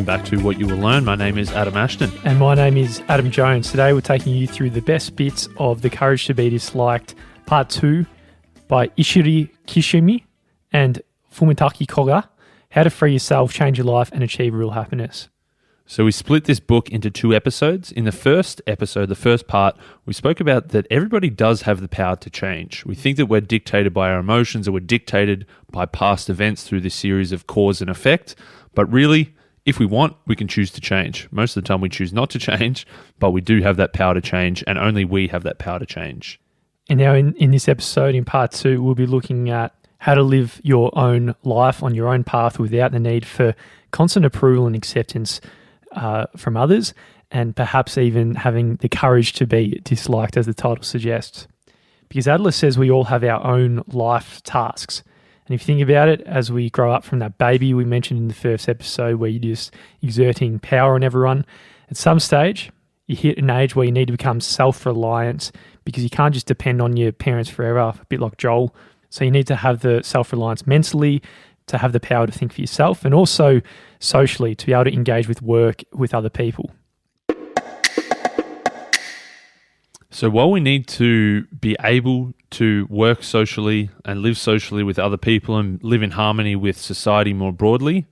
welcome back to What You Will Learn. My name is Adam Ashton. And my name is Adam Jones. Today we're taking you through the best bits of The Courage to Be Disliked, Part 2 by Ishiri Kishimi and Fumitaki Koga, How to Free Yourself, Change Your Life and Achieve Real Happiness. So we split this book into 2 episodes. In the first episode, the first part, we spoke about that everybody does have the power to change. We think that we're dictated by our emotions or we're dictated by past events through this series of cause and effect. But really, if we want, we can choose to change. Most of the time we choose not to change, but we do have that power to change, and only we have that power to change. And now in this episode, in Part 2, we'll be looking at how to live your own life on your own path without the need for constant approval and acceptance from others, and perhaps even having the courage to be disliked, as the title suggests. Because Adler says we all have our own life tasks. And if you think about it, as we grow up from that baby we mentioned in the first episode where you're just exerting power on everyone, at some stage you hit an age where you need to become self-reliant because you can't just depend on your parents forever, a bit like Joel. So you need to have the self-reliance mentally, to have the power to think for yourself, and also socially to be able to engage with work with other people. So while we need to be able to work socially and live socially with other people and live in harmony with society more broadly,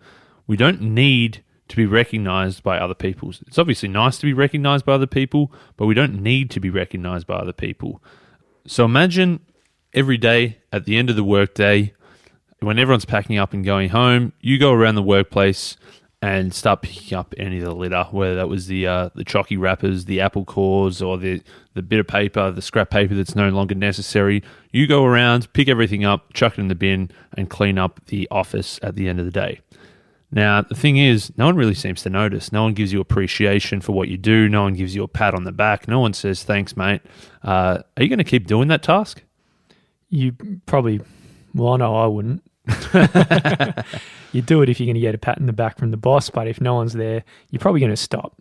we don't need to be recognized by other people. It's obviously nice to be recognized by other people, but we don't need to be recognized by other people. So imagine every day at the end of the workday, when everyone's packing up and going home, you go around the workplace and start picking up any of the litter, whether that was the chalky wrappers, the apple cores, or the bit of paper, the scrap paper that's no longer necessary. You go around, pick everything up, chuck it in the bin, and clean up the office at the end of the day. Now, the thing is, no one really seems to notice. No one gives you appreciation for what you do. No one gives you a pat on the back. No one says, thanks, mate. Are you going to keep doing that task? You probably, well, no, I wouldn't. You do it if you're going to get a pat in the back from the boss, but if no one's there, you're probably going to stop.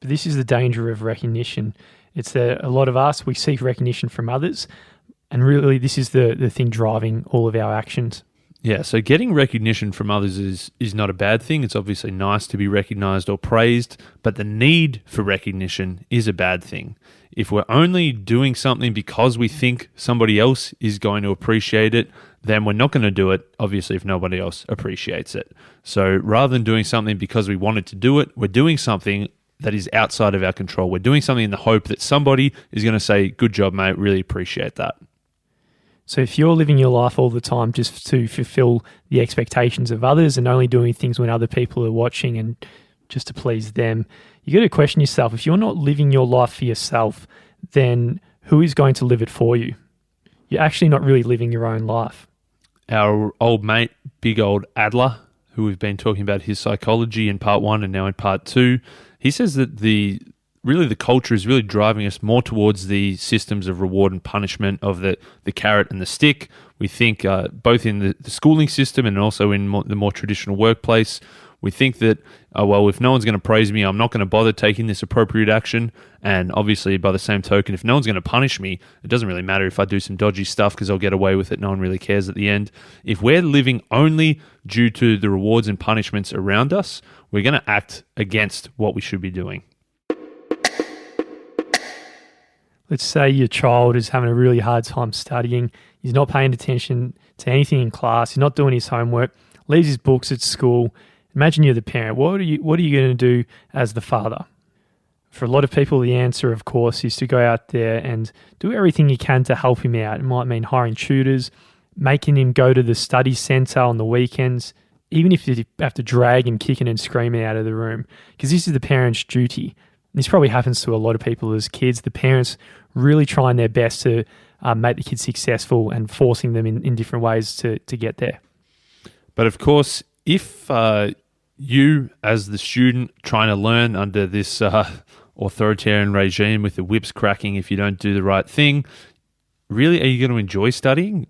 But this is the danger of recognition. It's that a lot of us, we seek recognition from others, and really this is the thing driving all of our actions. Yeah, so getting recognition from others is not a bad thing. It's obviously nice to be recognized or praised, but the need for recognition is a bad thing. If we're only doing something because we think somebody else is going to appreciate it, then we're not going to do it, obviously, if nobody else appreciates it. So rather than doing something because we wanted to do it, we're doing something that is outside of our control. We're doing something in the hope that somebody is going to say, good job, mate, really appreciate that. So if you're living your life all the time just to fulfill the expectations of others and only doing things when other people are watching and just to please them, you got to question yourself. If you're not living your life for yourself, then who is going to live it for you? You're actually not really living your own life. Our old mate, big old Adler, who we've been talking about his psychology in Part 1 and now in Part 2, he says that the culture is really driving us more towards the systems of reward and punishment, of the carrot and the stick. We think both in the schooling system and also in the more traditional workplace, we think that, if no one's going to praise me, I'm not going to bother taking this appropriate action. And obviously, by the same token, if no one's going to punish me, it doesn't really matter if I do some dodgy stuff because I'll get away with it. No one really cares at the end. If we're living only due to the rewards and punishments around us, we're going to act against what we should be doing. Let's say your child is having a really hard time studying. He's not paying attention to anything in class. He's not doing his homework, leaves his books at school. Imagine you're the parent. What are you going to do as the father? For a lot of people, the answer, of course, is to go out there and do everything you can to help him out. It might mean hiring tutors, making him go to the study centre on the weekends, even if you have to drag him kicking and screaming out of the room, because this is the parent's duty. This probably happens to a lot of people as kids. The parents really trying their best to make the kids successful and forcing them in different ways to get there. But of course, if you as the student trying to learn under this authoritarian regime with the whips cracking if you don't do the right thing, really, are you going to enjoy studying?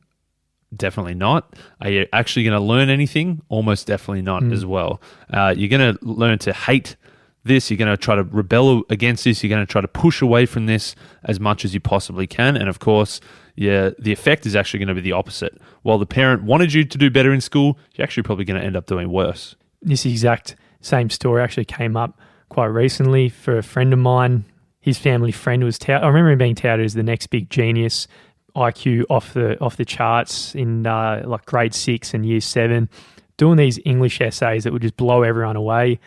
Definitely not. Are you actually going to learn anything? Almost definitely not as well. You're going to learn to hate this. You're going to try to rebel against this. You're going to try to push away from this as much as you possibly can. And of course, the effect is actually going to be the opposite. While the parent wanted you to do better in school, you're actually probably going to end up doing worse. This exact Same story actually came up quite recently for a friend of mine. His family friend was I remember him being touted as the next big genius, IQ off the charts in like grade 6 and year 7, doing these English essays that would just blow everyone away.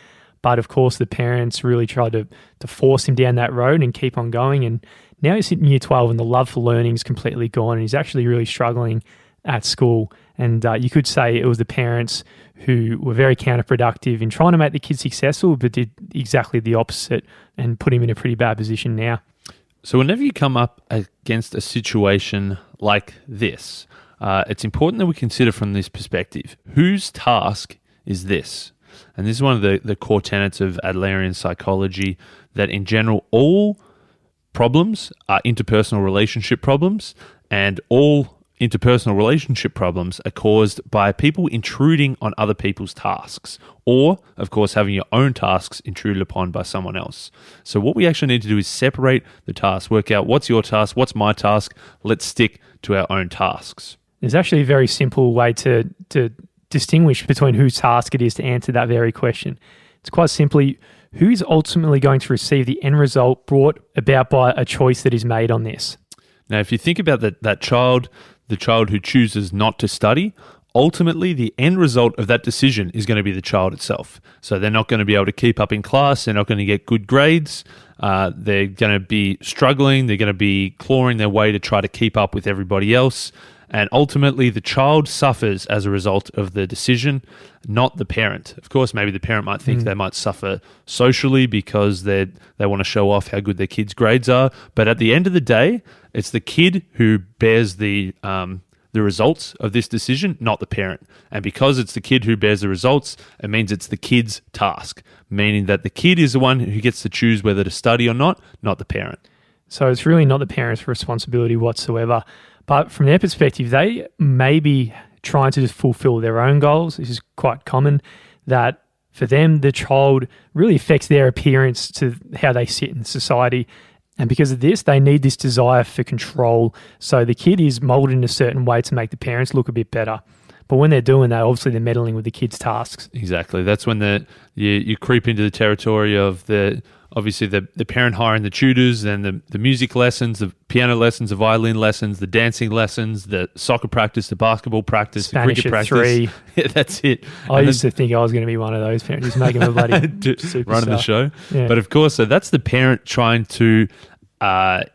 But of course, the parents really tried to force him down that road and keep on going. And now he's in year 12 and the love for learning is completely gone. And he's actually really struggling at school. And you could say it was the parents who were very counterproductive in trying to make the kid successful, but did exactly the opposite and put him in a pretty bad position now. So whenever you come up against a situation like this, it's important that we consider from this perspective, whose task is this? And this is one of the core tenets of Adlerian psychology, that in general, all problems are interpersonal relationship problems, and all interpersonal relationship problems are caused by people intruding on other people's tasks, or, of course, having your own tasks intruded upon by someone else. So what we actually need to do is separate the tasks, work out what's your task, what's my task, let's stick to our own tasks. There's actually a very simple way to distinguish between whose task it is to answer that very question. It's quite simply, who is ultimately going to receive the end result brought about by a choice that is made on this? Now, if you think about that child, the child who chooses not to study, ultimately the end result of that decision is going to be the child itself. So they're not going to be able to keep up in class. They're not going to get good grades. They're going to be struggling. They're going to be clawing their way to try to keep up with everybody else. And ultimately, the child suffers as a result of the decision, not the parent. Of course, maybe the parent might think they might suffer socially because they want to show off how good their kid's grades are. But at the end of the day, it's the kid who bears the results of this decision, not the parent. And because it's the kid who bears the results, it means it's the kid's task, meaning that the kid is the one who gets to choose whether to study or not the parent. So it's really not the parent's responsibility whatsoever. But from their perspective, they may be trying to just fulfill their own goals. This is quite common, that for them, the child really affects their appearance to how they sit in society. And because of this, they need this desire for control. So the kid is molded in a certain way to make the parents look a bit better. But when they're doing that, obviously they're meddling with the kid's tasks. Exactly. That's when you creep into the territory of the parent hiring the tutors and the music lessons, the piano lessons, the violin lessons, the dancing lessons, the soccer practice, the basketball practice, Spanish the cricket at practice. 3. Yeah, that's it. I used to think I was going to be one of those parents who's making a bloody superstar. Running the show. Yeah. But of course, so that's the parent trying to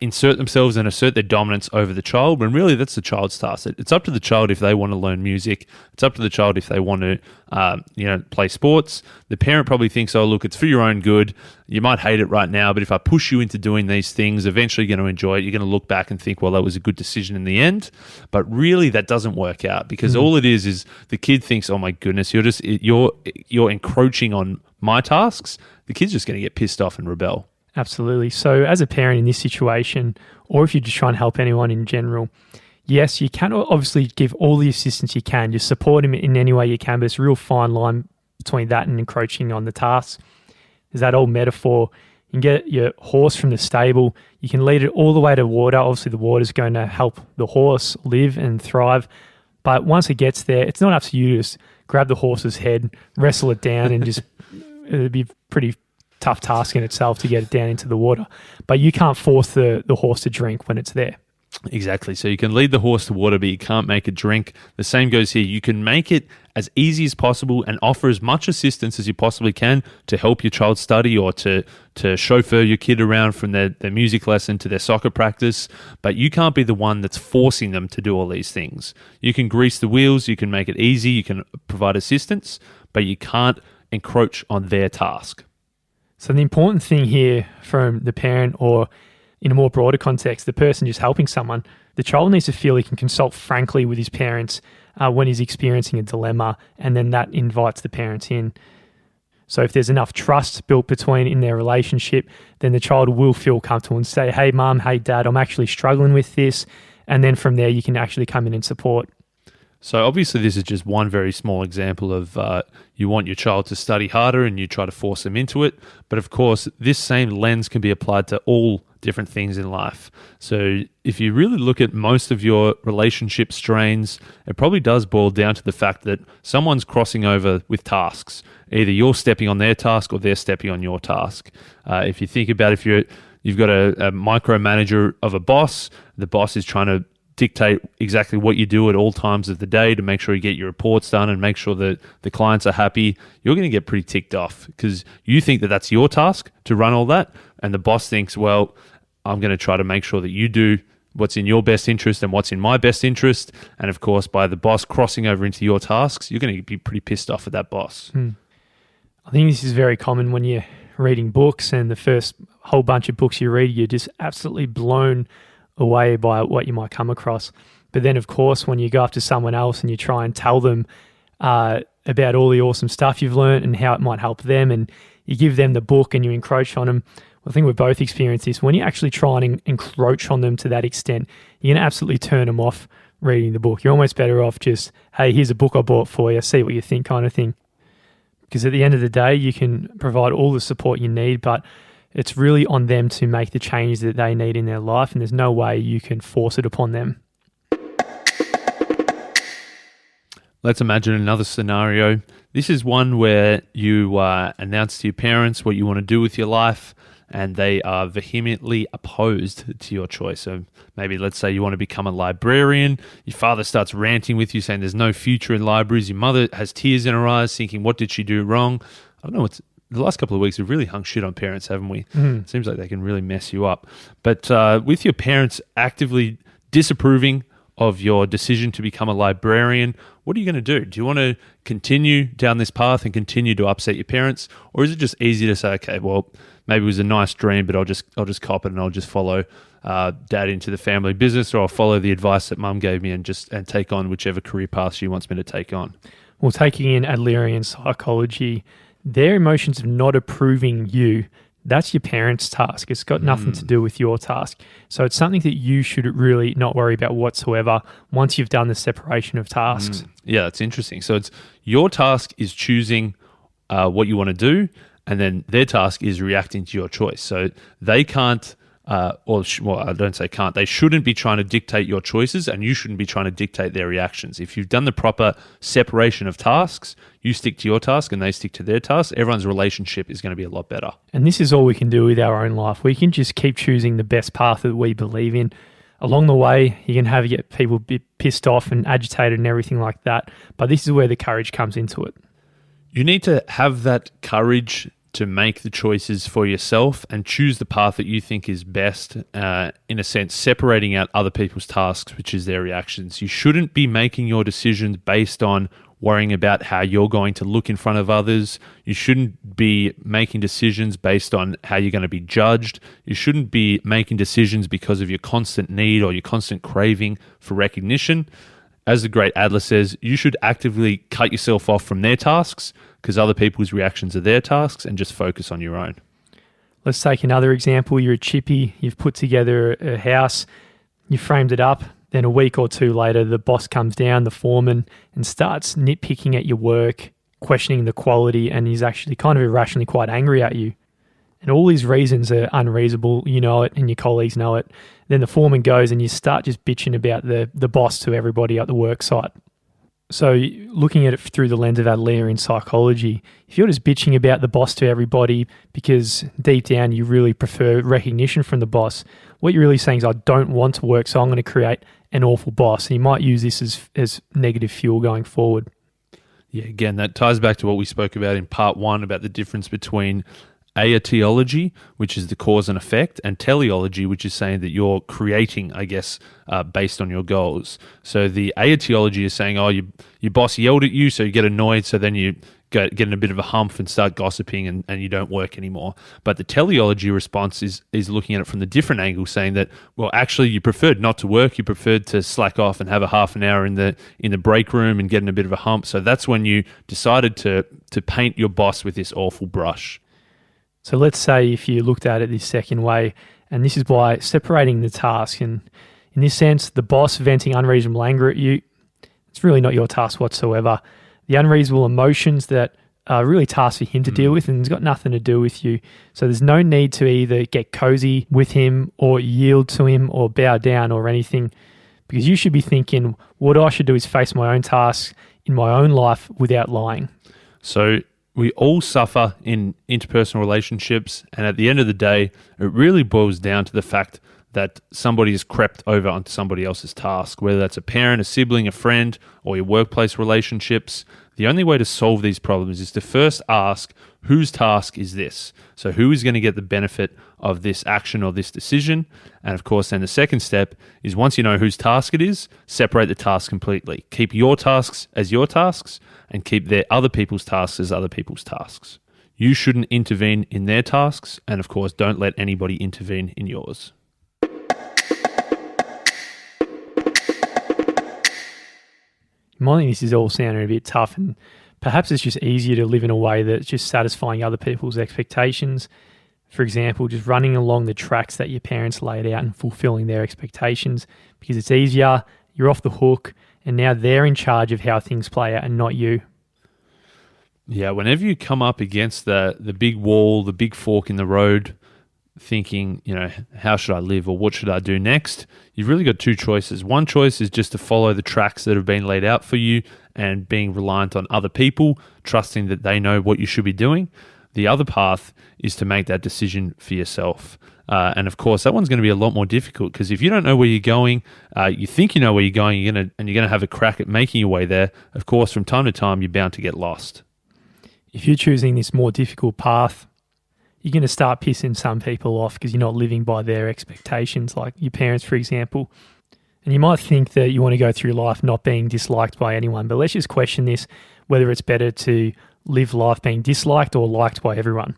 insert themselves and assert their dominance over the child, when really that's the child's task. It's up to the child if they want to learn music. It's up to the child if they want to play sports. The parent probably thinks, oh, look, it's for your own good. You might hate it right now, but if I push you into doing these things, eventually you're going to enjoy it. You're going to look back and think, well, that was a good decision in the end. But really that doesn't work out, because all it is the kid thinks, oh my goodness, you're encroaching on my tasks. The kid's just going to get pissed off and rebel. Absolutely. So as a parent in this situation, or if you're just trying to help anyone in general, yes, you can obviously give all the assistance you can. Just support him in any way you can, but it's a real fine line between that and encroaching on the tasks. There's that old metaphor. You can get your horse from the stable. You can lead it all the way to water. Obviously, the water is going to help the horse live and thrive. But once it gets there, it's not up to you to just grab the horse's head, wrestle it down, and just it'd be pretty tough task in itself to get it down into the water. But you can't force the horse to drink when it's there. Exactly. So you can lead the horse to water, but you can't make it drink. The same goes here. You can make it as easy as possible and offer as much assistance as you possibly can to help your child study, or to chauffeur your kid around from their music lesson to their soccer practice. But you can't be the one that's forcing them to do all these things. You can grease the wheels. You can make it easy. You can provide assistance, but you can't encroach on their task. So the important thing here from the parent, or in a more broader context, the person just helping someone, the child needs to feel he can consult frankly with his parents when he's experiencing a dilemma, and then that invites the parents in. So if there's enough trust built in their relationship, then the child will feel comfortable and say, hey, mum, hey, dad, I'm actually struggling with this. And then from there, you can actually come in and support. So obviously this is just one very small example of you want your child to study harder and you try to force them into it. But of course, this same lens can be applied to all different things in life. So if you really look at most of your relationship strains, it probably does boil down to the fact that someone's crossing over with tasks. Either you're stepping on their task or they're stepping on your task. If you think about you've got a micromanager of a boss, the boss is trying to dictate exactly what you do at all times of the day to make sure you get your reports done and make sure that the clients are happy, you're going to get pretty ticked off because you think that that's your task to run all that. And the boss thinks, well, I'm going to try to make sure that you do what's in your best interest and what's in my best interest. And of course, by the boss crossing over into your tasks, you're going to be pretty pissed off at that boss. I think this is very common when you're reading books and the first whole bunch of books you read, you're just absolutely blown away by what you might come across. But then, of course, when you go up to someone else and you try and tell them about all the awesome stuff you've learned and how it might help them, and you give them the book and you encroach on them, I think we've both experienced this. When you actually try and encroach on them to that extent, you're going to absolutely turn them off reading the book. You're almost better off just, hey, here's a book I bought for you, see what you think kind of thing. Because at the end of the day, you can provide all the support you need, but it's really on them to make the change that they need in their life, and there's no way you can force it upon them. Let's imagine another scenario. This is one where you announce to your parents what you want to do with your life, and they are vehemently opposed to your choice. So maybe let's say you want to become a librarian. Your father starts ranting with you, saying there's no future in libraries. Your mother has tears in her eyes, thinking, what did she do wrong? I don't know the last couple of weeks, we've really hung shit on parents, haven't we? It seems like they can really mess you up. But with your parents actively disapproving of your decision to become a librarian, what are you going to do? Do you want to continue down this path and continue to upset your parents? Or is it just easy to say, okay, well, maybe it was a nice dream, but I'll just cop it and I'll just follow dad into the family business, or I'll follow the advice that mum gave me and take on whichever career path she wants me to take on? Well, taking in Adlerian psychology, their emotions of not approving you, that's your parents' task. It's got nothing to do with your task. So it's something that you should really not worry about whatsoever once you've done the separation of tasks. Yeah, that's interesting. So it's your task is choosing what you want to do, and then their task is reacting to your choice. So they can't, I don't say can't, they shouldn't be trying to dictate your choices, and you shouldn't be trying to dictate their reactions. If you've done the proper separation of tasks, you stick to your task and they stick to their task, everyone's relationship is going to be a lot better. And this is all we can do with our own life. We can just keep choosing the best path that we believe in. Along the way, you can get people be pissed off and agitated and everything like that. But this is where the courage comes into it. You need to have that courage to make the choices for yourself and choose the path that you think is best, in a sense, separating out other people's tasks, which is their reactions. You shouldn't be making your decisions based on worrying about how you're going to look in front of others. You shouldn't be making decisions based on how you're going to be judged. You shouldn't be making decisions because of your constant need or your constant craving for recognition. As the great Adler says, you should actively cut yourself off from their tasks because other people's reactions are their tasks, and just focus on your own. Let's take another example. You're a chippy, you've put together a house, you framed it up, then a week or two later, the boss comes down, the foreman, and starts nitpicking at your work, questioning the quality, and he's actually kind of irrationally quite angry at you. And all these reasons are unreasonable, you know it, and your colleagues know it. Then the foreman goes and you start just bitching about the boss to everybody at the work site. So looking at it through the lens of Adlerian psychology, if you're just bitching about the boss to everybody because deep down you really prefer recognition from the boss, what you're really saying is, I don't want to work, so I'm going to create an awful boss. And you might use this as negative fuel going forward. Yeah, again, that ties back to what we spoke about in part 1 about the difference between aetiology, which is the cause and effect, and teleology, which is saying that you're creating, I guess, based on your goals. So the aetiology is saying, oh, your boss yelled at you, so you get annoyed, so then you get in a bit of a hump and start gossiping and you don't work anymore. But the teleology response is looking at it from the different angle, saying that, well, actually you preferred not to work, you preferred to slack off and have a half an hour in the break room and get in a bit of a hump. So that's when you decided to paint your boss with this awful brush. So let's say if you looked at it this second way, and this is by separating the task, and in this sense, the boss venting unreasonable anger at you, it's really not your task whatsoever. The unreasonable emotions that really tasks for him to deal with, and it's got nothing to do with you. So there's no need to either get cozy with him or yield to him or bow down or anything, because you should be thinking, what I should do is face my own tasks in my own life without lying. So we all suffer in interpersonal relationships, and at the end of the day, it really boils down to the fact that somebody has crept over onto somebody else's task, whether that's a parent, a sibling, a friend, or your workplace relationships. The only way to solve these problems is to first ask, whose task is this? So who is going to get the benefit of this action or this decision? And of course, then the second step is, once you know whose task it is, separate the task completely. Keep your tasks as your tasks and keep their other people's tasks as other people's tasks. You shouldn't intervene in their tasks, and of course, don't let anybody intervene in yours. You might think this is all sounding a bit tough, and perhaps it's just easier to live in a way that's just satisfying other people's expectations. For example, just running along the tracks that your parents laid out and fulfilling their expectations, because it's easier, you're off the hook, and now they're in charge of how things play out and not you. Yeah, whenever you come up against the big wall, the big fork in the road, thinking, how should I live or what should I do next? You've really got two choices. One choice is just to follow the tracks that have been laid out for you and being reliant on other people, trusting that they know what you should be doing. The other path is to make that decision for yourself. And of course, that one's going to be a lot more difficult, because if you don't know where you're going, you think you know where you're going, you're going to have a crack at making your way there. Of course, from time to time, you're bound to get lost. If you're choosing this more difficult path, you're going to start pissing some people off because you're not living by their expectations, like your parents, for example. And you might think that you want to go through life not being disliked by anyone, but let's just question this, whether it's better to live life being disliked or liked by everyone.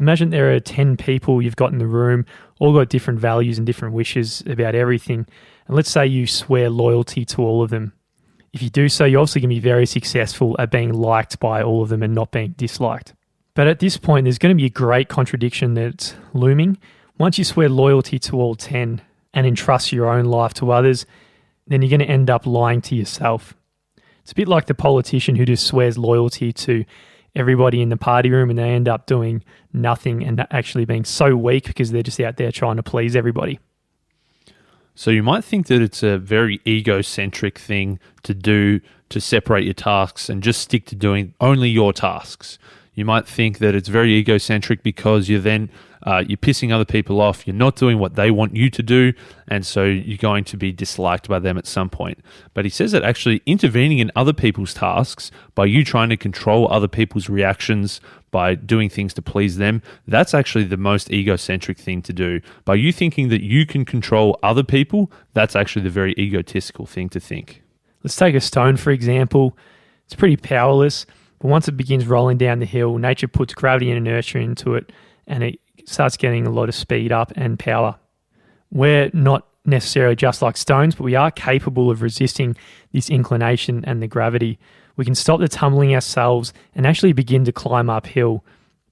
Imagine there are 10 people you've got in the room, all got different values and different wishes about everything. And let's say you swear loyalty to all of them. If you do so, you're obviously going to be very successful at being liked by all of them and not being disliked. But at this point, there's going to be a great contradiction that's looming. Once you swear loyalty to all 10 and entrust your own life to others, then you're going to end up lying to yourself. It's a bit like the politician who just swears loyalty to everybody in the party room and they end up doing nothing and actually being so weak because they're just out there trying to please everybody. So you might think that it's a very egocentric thing to do, to separate your tasks and just stick to doing only your tasks. You might think that it's very egocentric because you're pissing other people off, you're not doing what they want you to do, and so you're going to be disliked by them at some point. But he says that actually intervening in other people's tasks, by you trying to control other people's reactions, by doing things to please them, that's actually the most egocentric thing to do. By you thinking that you can control other people, that's actually the very egotistical thing to think. Let's take a stone, for example. It's pretty powerless. But once it begins rolling down the hill, nature puts gravity and inertia into it, and it starts getting a lot of speed up and power. We're not necessarily just like stones, but we are capable of resisting this inclination and the gravity. We can stop the tumbling ourselves and actually begin to climb uphill.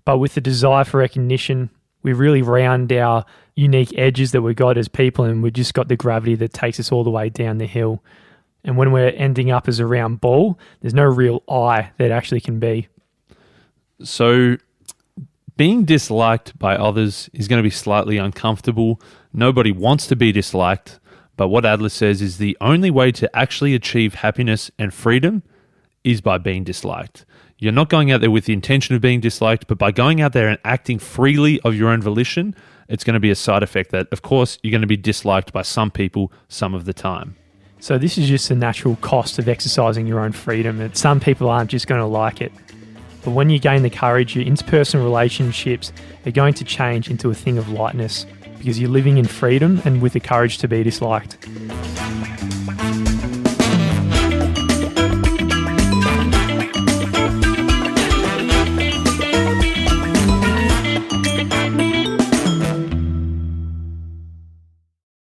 But with the desire for recognition, we really round our unique edges that we've got as people, and we've just got the gravity that takes us all the way down the hill. And when we're ending up as a round ball, there's no real I that actually can be. So being disliked by others is going to be slightly uncomfortable. Nobody wants to be disliked. But what Adler says is the only way to actually achieve happiness and freedom is by being disliked. You're not going out there with the intention of being disliked, but by going out there and acting freely of your own volition, it's going to be a side effect that, of course, you're going to be disliked by some people some of the time. So this is just the natural cost of exercising your own freedom, and some people aren't just going to like it. But when you gain the courage, your interpersonal relationships are going to change into a thing of lightness because you're living in freedom and with the courage to be disliked.